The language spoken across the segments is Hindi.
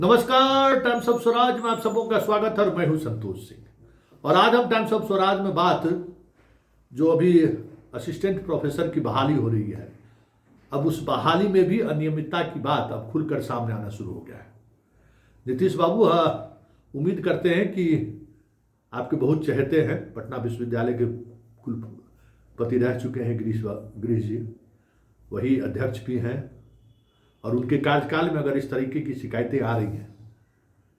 नमस्कार, टाइम्स ऑफ स्वराज में आप सबों का स्वागत है और मैं हूं संतोष सिंह। और आज हम टाइम्स ऑफ स्वराज में बात जो अभी असिस्टेंट प्रोफेसर की बहाली हो रही है, अब उस बहाली में भी अनियमितता की बात अब खुलकर सामने आना शुरू हो गया है। नीतीश बाबू उम्मीद करते हैं कि आपके बहुत चहेते हैं, पटना विश्वविद्यालय के कुलपति रह चुके हैं गिरीश जी, वही अध्यक्ष भी हैं, और उनके कार्यकाल में अगर इस तरीके की शिकायतें आ रही हैं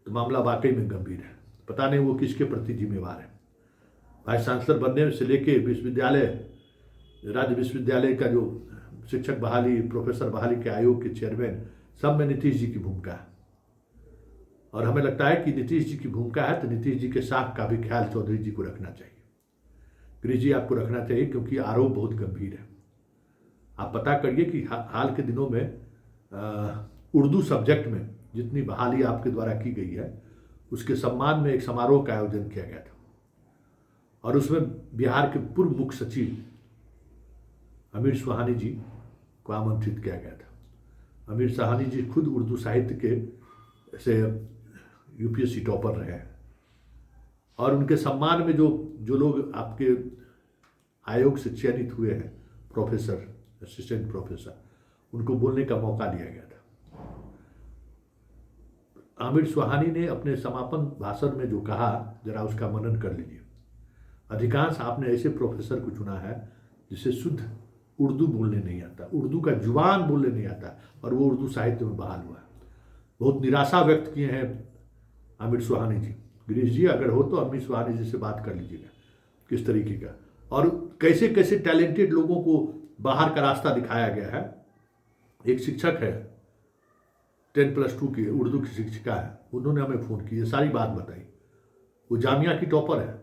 तो मामला वाकई में गंभीर है। पता नहीं वो किसके प्रति जिम्मेवार है। वाइस चांसलर बनने से लेके विश्वविद्यालय, राज्य विश्वविद्यालय का जो शिक्षक बहाली, प्रोफेसर बहाली के आयोग के चेयरमैन, सब में नीतीश जी की भूमिका है। और हमें लगता है कि नीतीश जी की भूमिका है तो नीतीश जी के साथ का भी ख्याल चौधरी जी को रखना चाहिए। गिरीश जी आपको रखना चाहिए, क्योंकि आरोप बहुत गंभीर है। आप पता करिए कि हाल के दिनों में उर्दू सब्जेक्ट में जितनी बहाली आपके द्वारा की गई है, उसके सम्मान में एक समारोह का आयोजन किया गया था, और उसमें बिहार के पूर्व मुख्य सचिव अमीर सुहानी जी को आमंत्रित किया गया था। अमीर सुहानी जी खुद उर्दू साहित्य के से यूपीएससी टॉपर रहे हैं, और उनके सम्मान में जो लोग आपके आयोग से चयनित हुए हैं, प्रोफेसर, असिस्टेंट प्रोफेसर, उनको बोलने का मौका दिया गया था। आमिर सुहानी ने अपने समापन भाषण में जो कहा, जरा उसका मनन कर लीजिए। अधिकांश आपने ऐसे प्रोफेसर को चुना है जिसे शुद्ध उर्दू बोलने नहीं आता, उर्दू का जुबान बोलने नहीं आता, और वो उर्दू साहित्य में बहाल हुआ है। बहुत निराशा व्यक्त किए हैं आमिर सुहानी जी। गिरीश जी अगर हो तो आमिर सुहानी जी से बात कर लीजिएगा किस तरीके का, और कैसे कैसे टैलेंटेड लोगों को बाहर का रास्ता दिखाया गया है। एक शिक्षक है 10+2 की उर्दू की शिक्षिका है, उन्होंने हमें फ़ोन की, ये सारी बात बताई। वो जामिया की टॉपर है,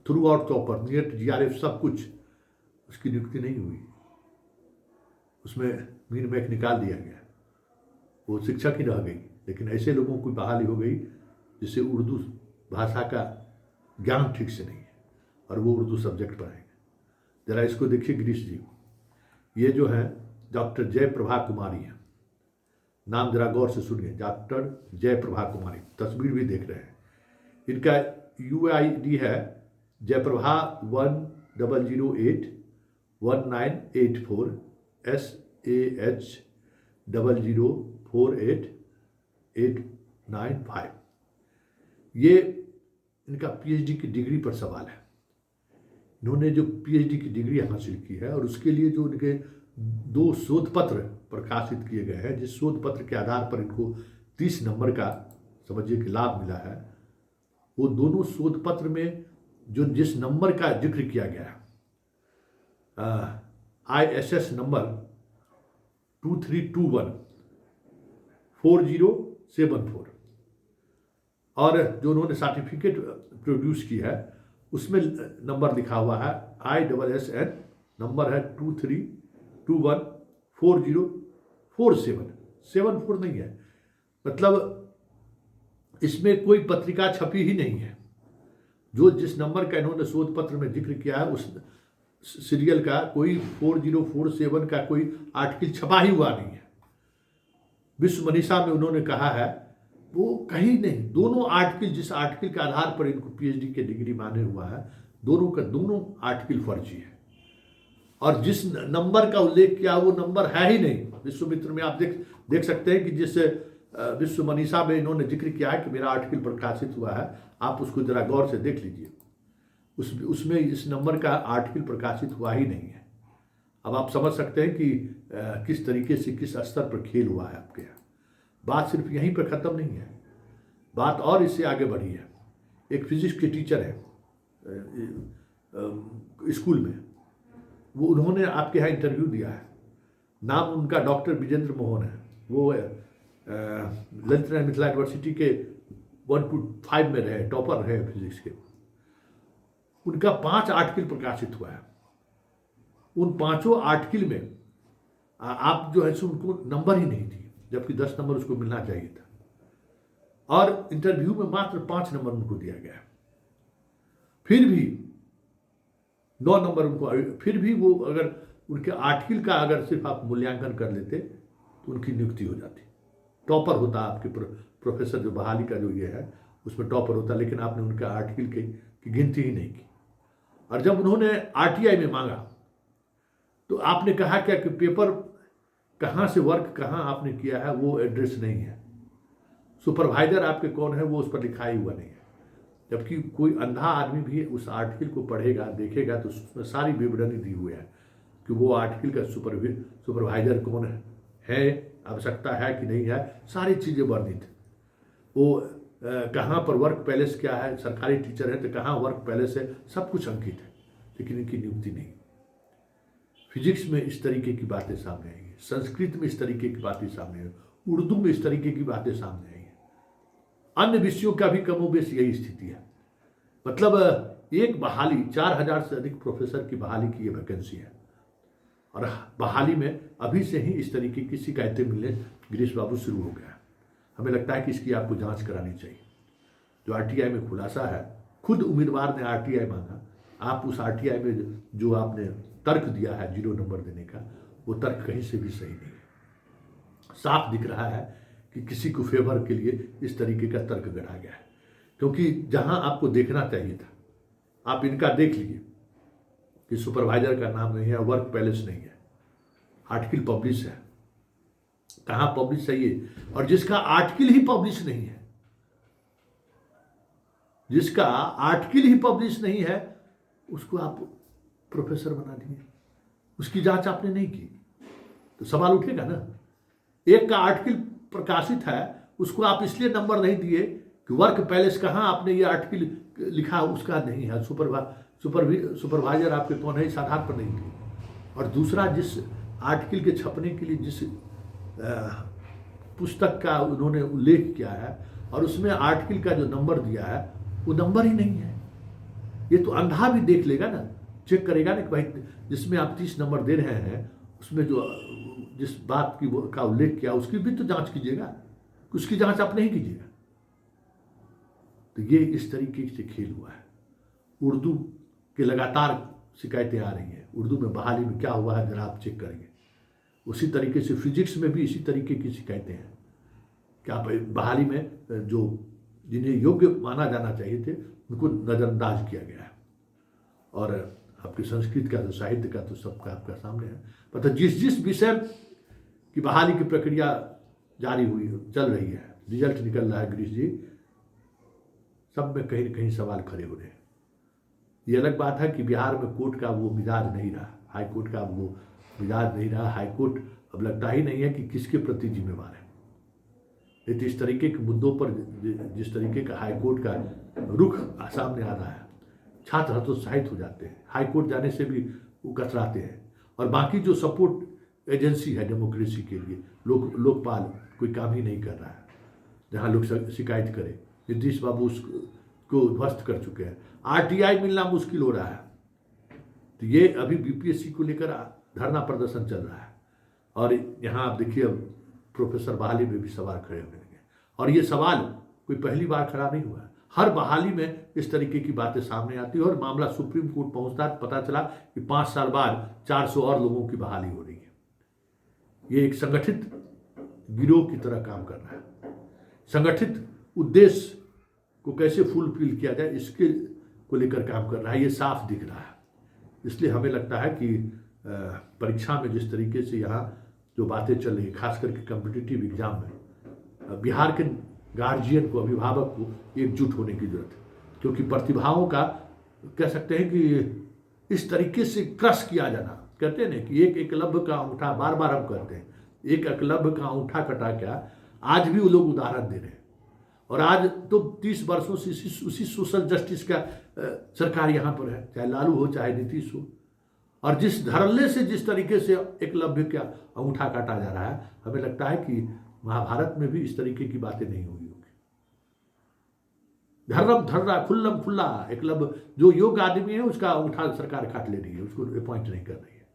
throughout topper, NEET JRF सब कुछ, उसकी नियुक्ति नहीं हुई, उसमें मीन मैक निकाल दिया गया, वो शिक्षक ही रह गई। लेकिन ऐसे लोगों की बहाली हो गई जिससे उर्दू भाषा का ज्ञान ठीक से नहीं है, और वो उर्दू सब्जेक्ट पढ़ाएंगे। जरा इसको देखिए गिरीश जी, ये जो है डॉक्टर जयप्रभा कुमारी है, नाम जरा गौर से सुनिए, डॉक्टर जयप्रभा कुमारी, तस्वीर भी देख रहे हैं। इनका UID है जयप्रभा 10081984 SAH 0048895। ये इनका PhD की डिग्री पर सवाल है। इन्होंने जो PhD की डिग्री हासिल की है, और उसके लिए जो इनके 2 शोध पत्र प्रकाशित किए गए हैं, जिस शोध पत्र के आधार पर इनको 30 नंबर का समझिए कि लाभ मिला है, वो दोनों शोध पत्र में जिस नंबर का जिक्र किया गया है, ISS नंबर 23214074, और जो उन्होंने सर्टिफिकेट प्रोड्यूस की है उसमें नंबर लिखा हुआ है ISSN नंबर है 23214047, 74 नहीं है। मतलब इसमें कोई पत्रिका छपी ही नहीं है। जिस नंबर का इन्होंने शोध पत्र में जिक्र किया है, उस सीरियल का कोई 4047 का कोई आर्टिकल छपा ही हुआ नहीं है। विश्व मनीषा में उन्होंने कहा है, वो कहीं नहीं। दोनों आर्टिकल, जिस आर्टिकल के आधार पर इनको PhD की डिग्री माने हुआ है, दोनों का दोनों आर्टिकल फर्जी है, और जिस नंबर का उल्लेख किया वो नंबर है ही नहीं। विश्वमित्र में आप देख सकते हैं कि जिस विश्व मनीषा में इन्होंने जिक्र किया है कि मेरा आर्टिकल प्रकाशित हुआ है, आप उसको जरा गौर से देख लीजिए, उसमें इस नंबर का आर्टिकल प्रकाशित हुआ ही नहीं है। अब आप समझ सकते हैं कि किस तरीके से, किस स्तर पर खेल हुआ है आपके यहाँ। बात सिर्फ यहीं पर ख़त्म नहीं है, बात और इससे आगे बढ़ी है। एक फिजिक्स के टीचर है स्कूल में, वो उन्होंने आपके यहाँ इंटरव्यू दिया है। नाम उनका डॉक्टर विजेंद्र मोहन है। वो ललित नारायण मिथिला यूनिवर्सिटी के 1 to 5 में रहे, टॉपर रहे फिजिक्स के। उनका 5 आर्टिकल प्रकाशित हुआ है। उन 5 आर्टिकल में आप जो है उनको नंबर ही नहीं थी, जबकि 10 नंबर उसको मिलना चाहिए था, और इंटरव्यू में मात्र 5 नंबर उनको दिया गया। फिर भी 9 नंबर उनको, फिर भी वो अगर उनके आर्टिकल का अगर सिर्फ आप मूल्यांकन कर लेते तो उनकी नियुक्ति हो जाती। टॉपर होता, आपके प्रोफेसर जो बहाली का जो ये है उसमें टॉपर होता, लेकिन आपने उनका आर्टिकल की गिनती ही नहीं की। और जब उन्होंने आरटीआई में मांगा तो आपने कहा क्या कि पेपर कहाँ से वर्क कहाँ आपने किया है वो एड्रेस नहीं है, सुपरवाइजर आपके कौन है वो उस पर लिखा ही हुआ नहीं है। जबकि कोई अंधा आदमी भी उस आर्टिकल को पढ़ेगा देखेगा तो उसमें सारी विवरणी दी हुई है कि वो आर्टिकल का सुपरवाइजर कौन है, आवश्यकता है कि नहीं है, सारी चीज़ें वर्णित। वो कहाँ पर वर्क पैलेस क्या है, सरकारी टीचर है तो कहाँ वर्क पैलेस है, सब कुछ अंकित है, लेकिन इनकी नियुक्ति नहीं। फिजिक्स में इस तरीके की बातें सामने आई है, संस्कृत में इस तरीके की बातें सामने आई, उर्दू में इस तरीके की बातें सामने आई है, अन्य विषयों का भी कमोबेश यही स्थिति है। मतलब एक बहाली 4000 से अधिक प्रोफेसर की बहाली की ये वैकेंसी है, और बहाली में अभी से ही इस तरीके की शिकायतें मिलने गिरीश बाबू शुरू हो गया है। हमें लगता है कि इसकी आपको जांच करानी चाहिए। जो आरटीआई में खुलासा है, खुद उम्मीदवार ने आरटीआई मांगा, आप उस आरटीआई में जो आपने तर्क दिया है 0 नंबर देने का, वो तर्क कहीं से भी सही नहीं है। साफ दिख रहा है कि किसी को फेवर के लिए इस तरीके का तर्क गढ़ा गया है, क्योंकि जहां आपको देखना चाहिए था आप इनका देख लीजिए कि सुपरवाइजर का नाम नहीं है, वर्क पैलेस नहीं है, आर्टिकल पब्लिश है, कहाँ पब्लिश है ये, और जिसका आर्टिकल ही पब्लिश नहीं है, जिसका आर्टिकल ही पब्लिश नहीं है उसको आप प्रोफेसर बना दिए, उसकी जांच आपने नहीं की तो सवाल उठेगा ना। एक का आर्टिकल प्रकाशित है उसको आप इसलिए नंबर नहीं दिए कि वर्क पैलेस कहाँ आपने ये आर्टिकल लिखा उसका नहीं है, सुपरवाइजर आपके कौन है इस आधार पर नहीं दिए। और दूसरा, जिस आर्टिकल के छपने के लिए जिस पुस्तक का उन्होंने उल्लेख किया है और उसमें आर्टिकल का जो नंबर दिया है वो नंबर ही नहीं है। ये तो अंधा भी देख लेगा ना, चेक करेगा ना कि भाई जिसमें आप 30 नंबर दे रहे हैं उसमें जो जिस बात की का उल्लेख किया उसकी भी तो जांच कीजिएगा, उसकी जांच आप नहीं कीजिएगा। तो ये इस तरीके से खेल हुआ है। उर्दू के लगातार शिकायतें आ रही हैं, उर्दू में बहाली में क्या हुआ है जरा आप चेक करेंगे। उसी तरीके से फिजिक्स में भी इसी तरीके की शिकायतें हैं कि आप बहाली में जो जिन्हें योग्य माना जाना चाहिए थे उनको नज़रअंदाज किया गया है। और आपके संस्कृत का तो साहित्य का तो सबका आपका सामने है। मतलब जिस विषय की बहाली की प्रक्रिया जारी हुई चल रही है, रिजल्ट निकल रहा है गिरीश जी, सब में कहीं न कहीं सवाल खड़े हो रहे हैं। ये अलग बात है कि बिहार में कोर्ट का वो मिजाज नहीं रहा, हाई कोर्ट का वो मिजाज नहीं रहा। हाई कोर्ट अब लगता ही नहीं है कि किसके प्रति जिम्मेवार है। तो इस तरीके के मुद्दों पर जिस तरीके का हाई कोर्ट का रुख सामने आ रहा है, छात्र हतोत्साहित हो जाते हैं, हाई कोर्ट जाने से भी वो कतराते हैं। और बाकी जो सपोर्ट एजेंसी है डेमोक्रेसी के लिए, लोकपाल कोई काम ही नहीं कर रहा है। जहाँ लोग शिकायत करें, नीतीश बाबू उसको ध्वस्त कर चुके हैं, आरटीआई मिलना मुश्किल हो रहा है। तो ये अभी बीपीएससी को लेकर धरना प्रदर्शन चल रहा है। और यहाँ आप देखिए अब प्रोफेसर बहाली में भी सवाल खड़े होने लगे, और ये सवाल कोई पहली बार खड़ा नहीं हुआ है। हर बहाली में इस तरीके की बातें सामने आती है और मामला सुप्रीम कोर्ट पहुंचता है, पता चला कि 5 साल बाद 400 और लोगों की बहाली हो रही है। ये एक संगठित गिरोह की तरह काम कर रहा है। संगठित उद्देश्य को कैसे फुलफिल किया जाए इसके को लेकर काम कर रहा है, ये साफ दिख रहा है। इसलिए हमें लगता है कि परीक्षा में जिस तरीके से यहाँ जो बातें चल रही है, खास करके कॉम्पिटिटिव एग्जाम में, बिहार के गार्जियन को, अभिभावक को एकजुट होने की जरूरत है। क्योंकि प्रतिभाओं का कह सकते हैं कि इस तरीके से क्रश किया जाना, कहते हैं ना कि एक एकलव्य का अंगूठा, बार बार हम कहते हैं एक एकलव्य का अंगूठा कटा क्या, आज भी वो लोग उदाहरण दे रहे हैं। और आज तो 30 वर्षों से उसी सोशल जस्टिस का सरकार यहाँ पर है, चाहे लालू हो चाहे नीतीश हो। और जिस धड़ल्ले से जिस तरीके से एकलव्य का अंगूठा काटा जा रहा है, हमें लगता है कि महाभारत में भी इस तरीके की बातें नहीं हुई होगी। धर्रम धर्रा खुल्लम खुल्ला एकलव्य जो योग्य आदमी है उसका अंगूठा सरकार काट ले रही है, उसको अपॉइंट नहीं कर रही है।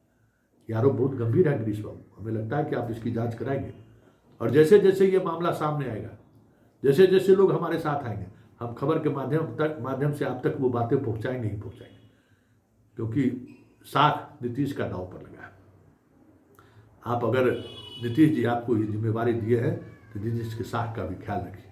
ये आरोप बहुत गंभीर है गिरीश बाबू। हमें लगता है कि आप इसकी जांच कराएंगे, और जैसे जैसे ये मामला सामने आएगा, जैसे जैसे लोग हमारे साथ आएंगे, हम खबर के माध्यम से आप तक वो बातें पहुंचाएंगे ही पहुंचाएंगे। क्योंकि साख नीतीश का दांव पर लगा है। आप अगर नीतीश जी आपको ये जिम्मेवारी दिए हैं तो दीजिए इसके साख का भी ख्याल रखिए।